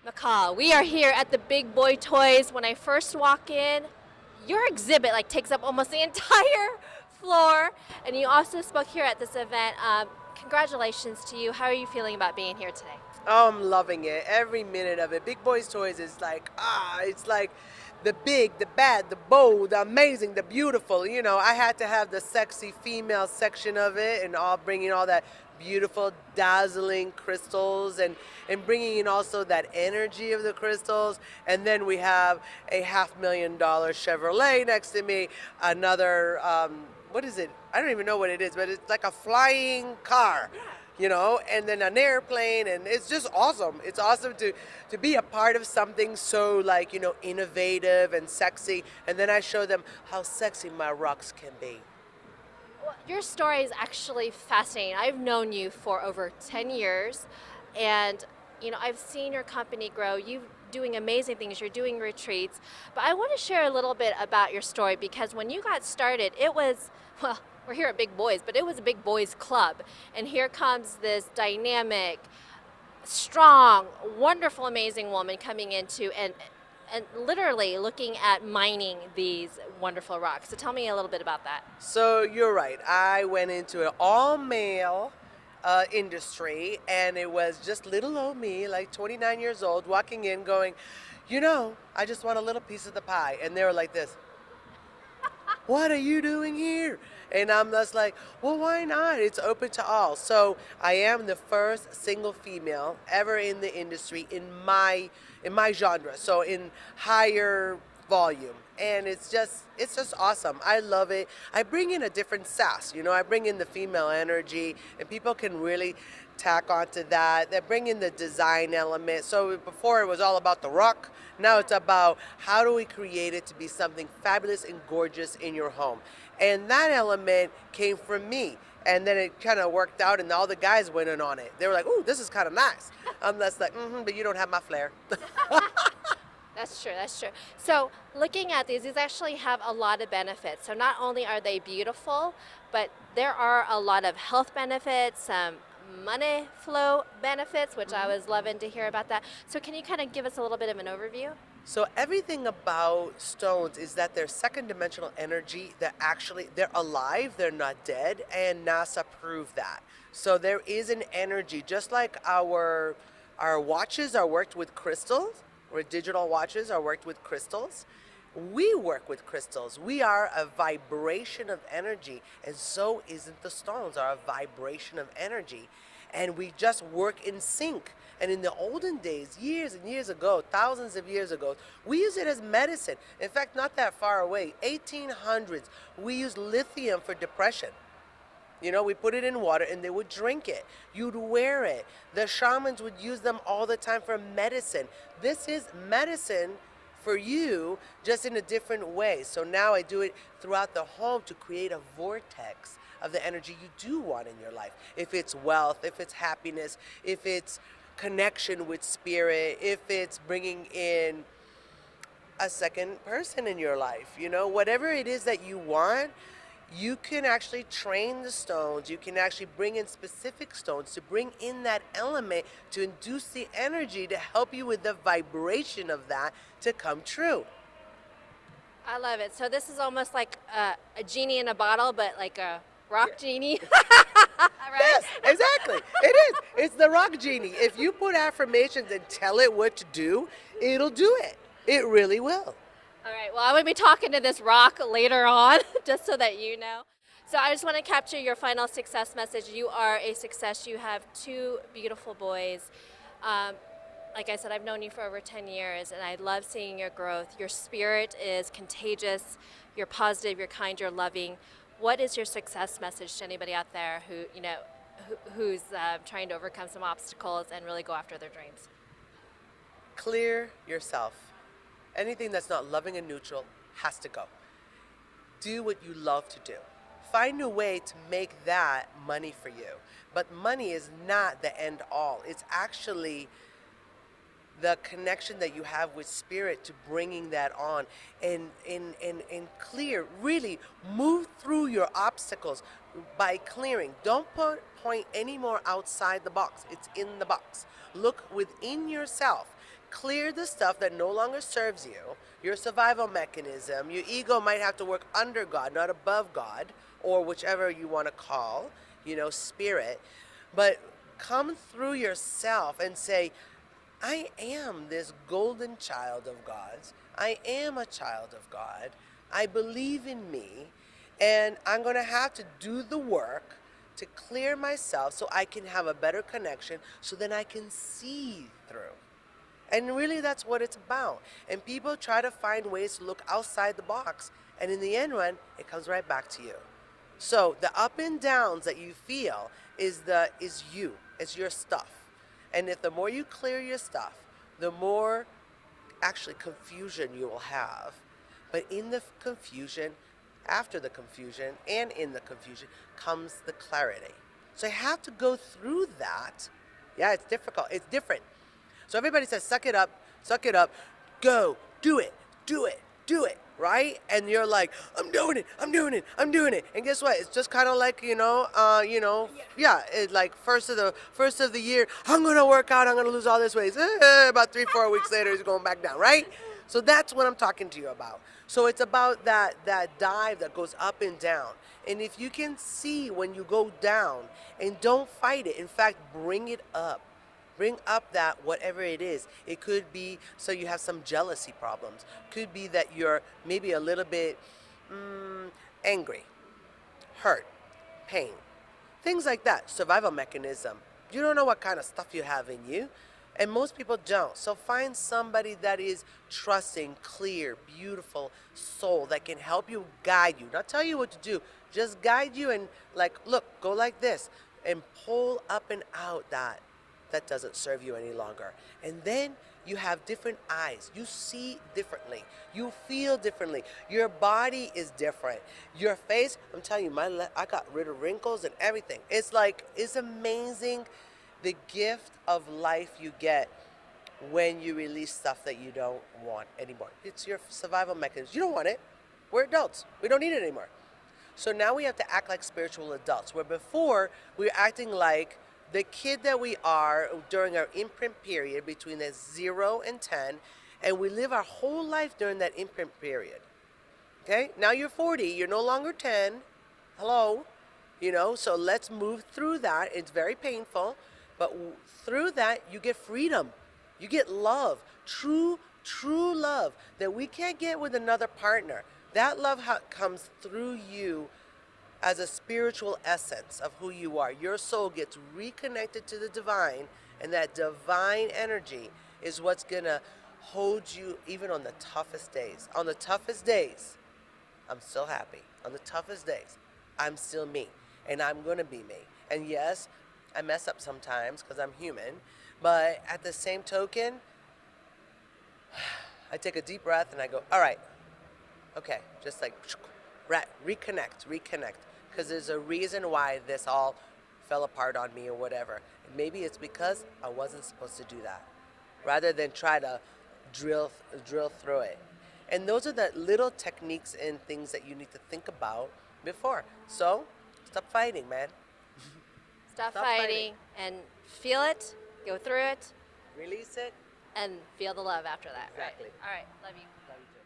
Michal, we are here at the Big Boy Toys. When I first walk in, your exhibit takes up almost the entire floor, and you also spoke here at this event. Congratulations to you. How are you feeling about being here today? Oh, I'm loving it. Every minute of it. Big Boys Toys is like, it's like the big, the bad, the bold, the amazing, the beautiful. I had to have the sexy female section of it and all bringing all that beautiful, dazzling crystals and bringing in also that energy of the crystals. And then we have a $500,000 Chevrolet next to me, another, what is it? I don't even know what it is, but it's like a flying car, and then an airplane, and it's just awesome. It's awesome to be a part of something so like, innovative and sexy. And then I show them how sexy my rocks can be. Well, your story is actually fascinating. I've known you for over 10 years, and I've seen your company grow. You're doing amazing things. You're doing retreats. But I want to share a little bit about your story because when you got started, it was, well, we're here at Big Boys, but it was a Big Boys Club. And here comes this dynamic, strong, wonderful, amazing woman coming into and literally looking at mining these wonderful rocks. So tell me a little bit about that. So you're right. I went into an all male industry, and it was just little old me, like 29 years old, walking in going, I just want a little piece of the pie. And they were like this, what are you doing here? And I'm just like, well, why not? It's open to all. So I am the first single female ever in the industry in my genre. So in higher volume. And it's just awesome. I love it. I bring in a different sass. I bring in the female energy, and people can really tack onto that. They bring in the design element. So before it was all about the rock. Now it's about how do we create it to be something fabulous and gorgeous in your home. And that element came from me. And then it kind of worked out, and all the guys went in on it. They were like, "Ooh, this is kind of nice." I'm just like, but you don't have my flair. That's true, that's true. So looking at these actually have a lot of benefits. So not only are they beautiful, but there are a lot of health benefits, some money flow benefits, which I was loving to hear about that. So can you kind of give us a little bit of an overview? So everything about stones is that they're second dimensional energy. They're alive, they're not dead, and NASA proved that. So there is an energy, just like our watches are worked with crystals, or digital watches are worked with crystals. We work with crystals. We are a vibration of energy, and so isn't the stones are a vibration of energy. And we just work in sync. And in the olden days, years and years ago, thousands of years ago, we use it as medicine. In fact, not that far away, 1800s, we used lithium for depression. We put it in water and they would drink it. You'd wear it. The shamans would use them all the time for medicine. This is medicine for you, just in a different way. So now I do it throughout the home to create a vortex of the energy you do want in your life. If it's wealth, if it's happiness, if it's connection with spirit, if it's bringing in a second person in your life, whatever it is that you want, you can actually train the stones. You can actually bring in specific stones to bring in that element to induce the energy to help you with the vibration of that to come true. I love it. So this is almost like a genie in a bottle, but like a rock genie. Right? Yes, exactly. It is. It's the rock genie. If you put affirmations and tell it what to do, it'll do it. It really will. All right, well, I'm going to be talking to this rock later on, just so that you know. So I just want to capture your final success message. You are a success. You have two beautiful boys. Like I said, I've known you for over 10 years, and I love seeing your growth. Your spirit is contagious. You're positive, you're kind, you're loving. What is your success message to anybody out there who's trying to overcome some obstacles and really go after their dreams? Clear yourself. Anything that's not loving and neutral has to go. Do what you love to do. Find a way to make that money for you. But money is not the end all. It's actually the connection that you have with spirit to bringing that on and clear, really move through your obstacles by clearing. Don't point any more outside the box. It's in the box. Look within yourself. clear the stuff that no longer serves you, your survival mechanism. Your ego might have to work under God, not above God, or whichever you want to call, spirit. But come through yourself and say, I am this golden child of God's. I am a child of God. I believe in me, and I'm going to have to do the work to clear myself so I can have a better connection so then I can see through. And really, that's what it's about. And people try to find ways to look outside the box, and in the end run, it comes right back to you. So the up and downs that you feel is you. It's your stuff. And if the more you clear your stuff, the more actually confusion you will have. But in the confusion, after the confusion, and in the confusion comes the clarity. So I have to go through that. Yeah, it's difficult. It's different. So everybody says, suck it up, go, do it, do it, do it, right? And you're like, I'm doing it, I'm doing it, I'm doing it. And guess what? It's just kind of like, yeah, it's like first of the year, I'm gonna work out, I'm gonna lose all this weight. About 3-4 weeks later, it's going back down, right? So that's what I'm talking to you about. So it's about that dive that goes up and down. And if you can see when you go down and don't fight it, in fact, bring it up. Bring up that whatever it is. It could be so you have some jealousy problems. Could be that you're maybe a little bit angry, hurt, pain, things like that. Survival mechanism. You don't know what kind of stuff you have in you, and most people don't. So find somebody that is trusting, clear, beautiful soul that can help you, guide you, not tell you what to do, just guide you and like, look, go like this, and pull up and out that doesn't serve you any longer. And then you have different eyes. You see differently. You feel differently. Your body is different. Your face, I'm telling you, I got rid of wrinkles and everything. It's amazing the gift of life you get when you release stuff that you don't want anymore. It's your survival mechanism. You don't want it. We're adults. We don't need it anymore. So now we have to act like spiritual adults, where before we were acting like the kid that we are during our imprint period between the 0 and 10, and we live our whole life during that imprint period. Okay? Now you're 40, you're no longer 10. Hello? So let's move through that. It's very painful, but through that, you get freedom. You get love, true love that we can't get with another partner. That love comes through you as a spiritual essence of who you are. Your soul gets reconnected to the divine, and that divine energy is what's going to hold you even on the toughest days. On the toughest days, I'm still happy. On the toughest days, I'm still me, and I'm going to be me. And yes, I mess up sometimes because I'm human, but at the same token, I take a deep breath and I go, all right, okay, just like reconnect, because there's a reason why this all fell apart on me or whatever. And maybe it's because I wasn't supposed to do that, rather than try to drill through it. And those are the little techniques and things that you need to think about before. So stop fighting, man. Stop fighting and feel it, go through it, Release it. and feel the love after that. Exactly. Right? All right, love you. Love you too.